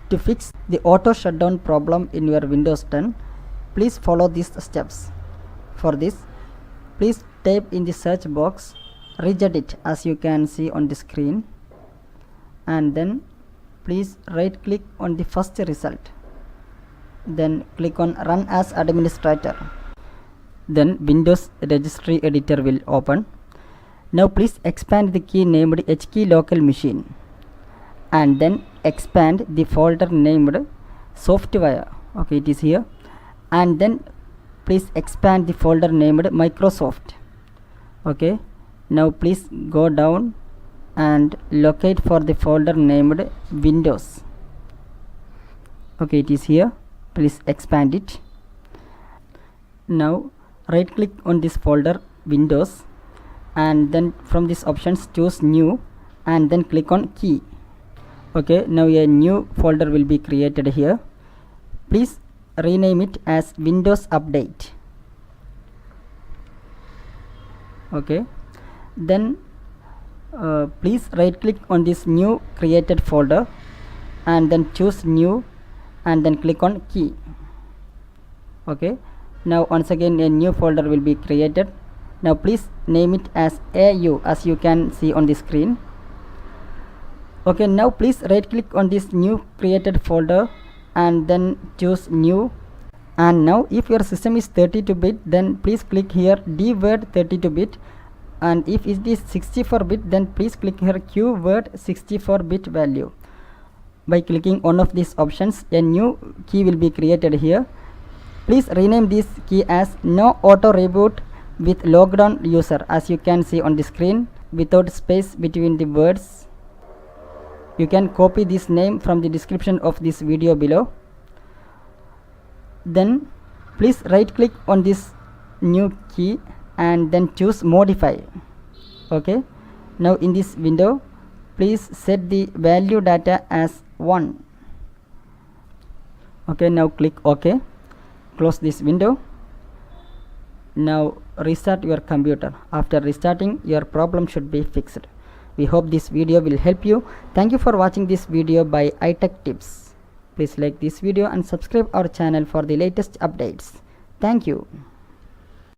To fix the auto shutdown problem in your Windows 10, please follow these steps. For this, please type in the search box Registry as you can see on the screen, and then please right click on the first result. Then click on Run as Administrator. Then Windows Registry Editor will open. Now please expand the key named HKey Local Machine, and then expand the folder named Software. Okay, it is here. And then please expand the folder named Microsoft. Okay, now please go down and locate for the folder named Windows. Okay, it is here. Please expand it. Now right click on this folder Windows, and then from these options choose New, and then click on Key. Okay, now a new folder will be created here. Please rename it as Windows Update. Okay, then please right click on this new created folder, and then choose New, and then click on Key. Okay, now once again a new folder will be created. Now please name it as AU as you can see on the screen. Okay, now please right click on this new created folder, and then choose New. And now if your system is 32-bit, then please click here DWORD 32-bit, and if it is 64-bit, then please click here QWORD 64-bit value. By clicking one of these options, a new key will be created here. Please rename this key as NoAutoRebootWithLoggedOnUser as you can see on the screen, without space between the words. You can copy this name from the description of this video below. Then please right click on this new key, and then choose Modify. Okay, now in this window please set the value data as 1. Okay, now click OK. Close this window. Now restart your computer. After restarting, your problem should be fixed. We hope this video will help you. Thank you for watching this video by iTech Tips. Please like this video and subscribe our channel for the latest updates. Thank you.